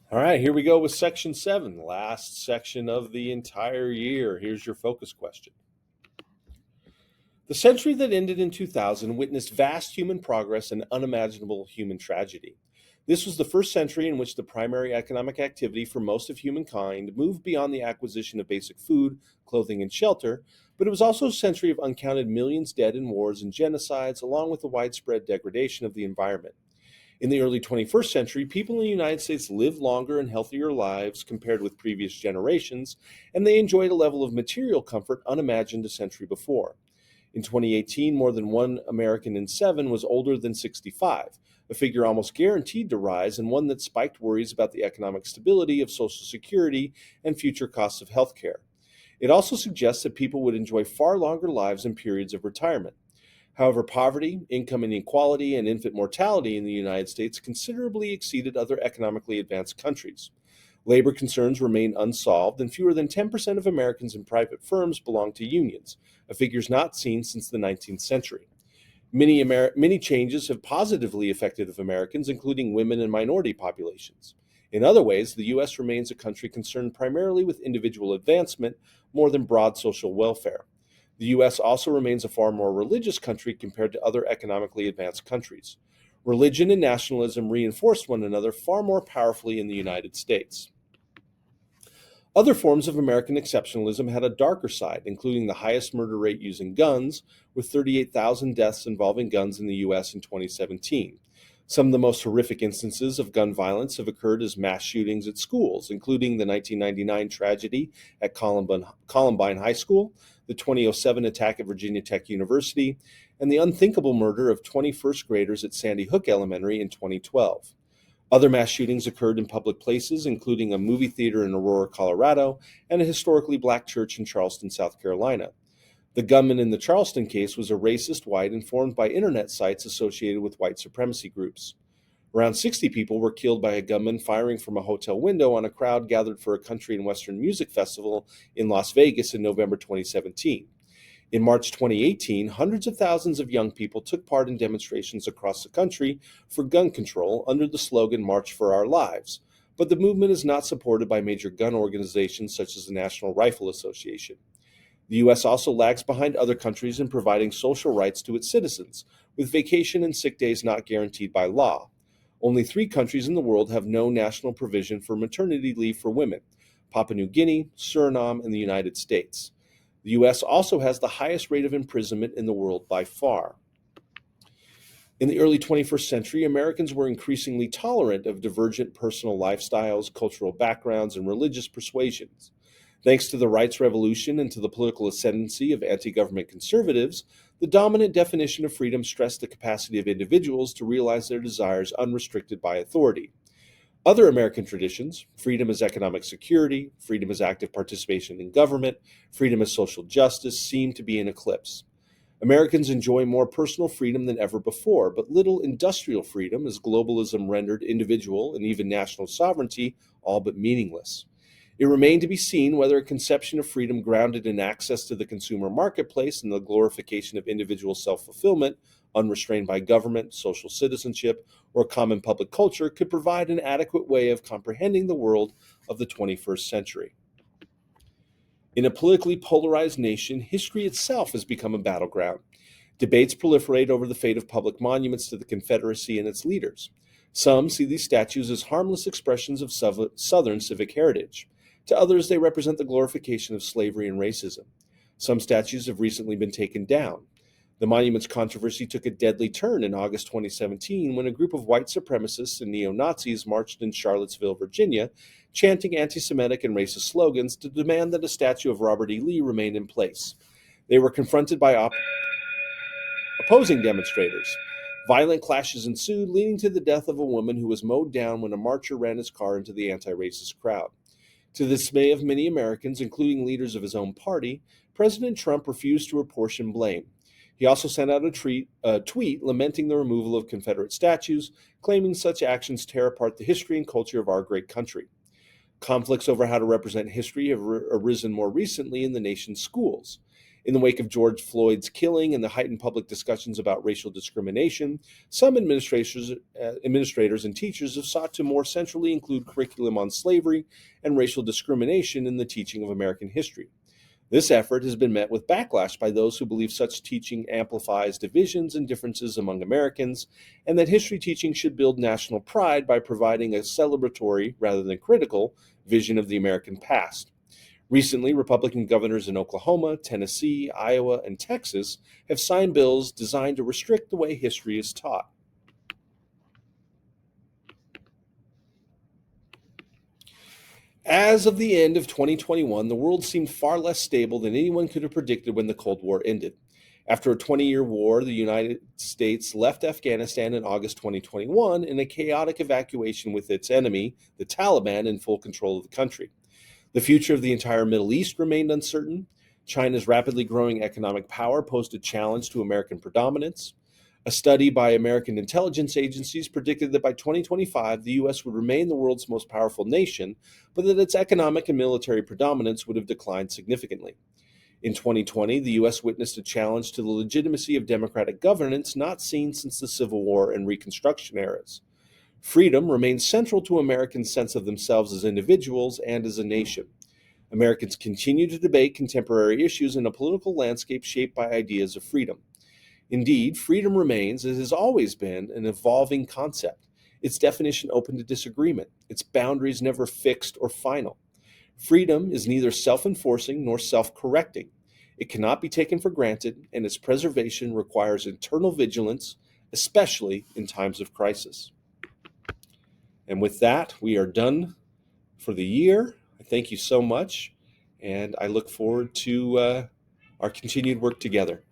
All right, here we go with section 7, last section of the entire year. Here's your focus question. The century that ended in 2000 witnessed vast human progress and unimaginable human tragedy. This was the first century in which the primary economic activity for most of humankind moved beyond the acquisition of basic food, clothing, and shelter, but it was also a century of uncounted millions dead in wars and genocides, along with the widespread degradation of the environment. In the early 21st century, people in the United States lived longer and healthier lives compared with previous generations, and they enjoyed a level of material comfort unimagined a century before. In 2018, more than one American in seven was older than 65, a figure almost guaranteed to rise and one that spiked worries about the economic stability of Social Security and future costs of healthcare. It also suggests that people would enjoy far longer lives in periods of retirement. However, poverty, income inequality, and infant mortality in the United States considerably exceeded other economically advanced countries. Labor concerns remain unsolved, and fewer than 10% of Americans in private firms belong to unions, a figure not seen since the 19th century. Many changes have positively affected Americans, including women and minority populations. In other ways, the U.S. remains a country concerned primarily with individual advancement more than broad social welfare. The U.S. also remains a far more religious country compared to other economically advanced countries. Religion and nationalism reinforce one another far more powerfully in the United States. Other forms of American exceptionalism had a darker side, including the highest murder rate using guns, with 38,000 deaths involving guns in the U.S. in 2017. Some of the most horrific instances of gun violence have occurred as mass shootings at schools, including the 1999 tragedy at Columbine High School, the 2007 attack at Virginia Tech University, and the unthinkable murder of 20 first graders at Sandy Hook Elementary in 2012. Other mass shootings occurred in public places, including a movie theater in Aurora, Colorado, and a historically black church in Charleston, South Carolina. The gunman in the Charleston case was a racist white informed by internet sites associated with white supremacy groups. Around 60 people were killed by a gunman firing from a hotel window on a crowd gathered for a country and western music festival in Las Vegas in November 2017. In March 2018, hundreds of thousands of young people took part in demonstrations across the country for gun control under the slogan March for Our Lives, but the movement is not supported by major gun organizations such as the National Rifle Association. The U.S. also lags behind other countries in providing social rights to its citizens, with vacation and sick days not guaranteed by law. Only 3 countries in the world have no national provision for maternity leave for women: Papua New Guinea, Suriname, and the United States. The U.S. also has the highest rate of imprisonment in the world by far. In the early 21st century, Americans were increasingly tolerant of divergent personal lifestyles, cultural backgrounds, and religious persuasions. Thanks to the rights revolution and to the political ascendancy of anti government conservatives, the dominant definition of freedom stressed the capacity of individuals to realize their desires unrestricted by authority. Other American traditions, freedom as economic security, freedom as active participation in government, freedom as social justice, seem to be in eclipse. Americans enjoy more personal freedom than ever before, but little industrial freedom as globalism rendered individual and even national sovereignty all but meaningless. It remained to be seen whether a conception of freedom grounded in access to the consumer marketplace and the glorification of individual self fulfillment, unrestrained by government, social citizenship, or common public culture, could provide an adequate way of comprehending the world of the 21st century. In a politically polarized nation, history itself has become a battleground. Debates proliferate over the fate of public monuments to the Confederacy and its leaders. Some see these statues as harmless expressions of Southern civic heritage. To others, they represent the glorification of slavery and racism. Some statues have recently been taken down. The monuments controversy took a deadly turn in August 2017 when a group of white supremacists and neo-Nazis marched in Charlottesville, Virginia, chanting anti-Semitic and racist slogans to demand that a statue of Robert E. Lee remain in place. They were confronted by opposing demonstrators. Violent clashes ensued, leading to the death of a woman who was mowed down when a marcher ran his car into the anti-racist crowd. To the dismay of many Americans, including leaders of his own party, President Trump refused to apportion blame. He also sent out a tweet lamenting the removal of Confederate statues, claiming such actions tear apart the history and culture of our great country. Conflicts over how to represent history have arisen more recently in the nation's schools. In the wake of George Floyd's killing and the heightened public discussions about racial discrimination, some administrators and teachers have sought to more centrally include curriculum on slavery and racial discrimination in the teaching of American history. This effort has been met with backlash by those who believe such teaching amplifies divisions and differences among Americans, and that history teaching should build national pride by providing a celebratory, rather than critical, vision of the American past. Recently, Republican governors in Oklahoma, Tennessee, Iowa, and Texas have signed bills designed to restrict the way history is taught. As of the end of 2021, the world seemed far less stable than anyone could have predicted when the Cold War ended. After a 20-year war, the United States left Afghanistan in August 2021 in a chaotic evacuation with its enemy, the Taliban, in full control of the country. The future of the entire Middle East remained uncertain. China's rapidly growing economic power posed a challenge to American predominance. A study by American intelligence agencies predicted that by 2025, the U.S. would remain the world's most powerful nation, but that its economic and military predominance would have declined significantly. In 2020, the U.S. witnessed a challenge to the legitimacy of democratic governance not seen since the Civil War and Reconstruction eras. Freedom remains central to Americans' sense of themselves as individuals and as a nation. Americans continue to debate contemporary issues in a political landscape shaped by ideas of freedom. Indeed, freedom remains, as has always been, an evolving concept, its definition open to disagreement, its boundaries never fixed or final. Freedom is neither self-enforcing nor self-correcting. It cannot be taken for granted, and its preservation requires internal vigilance, especially in times of crisis. And with that, we are done for the year. I thank you so much, and I look forward to our continued work together.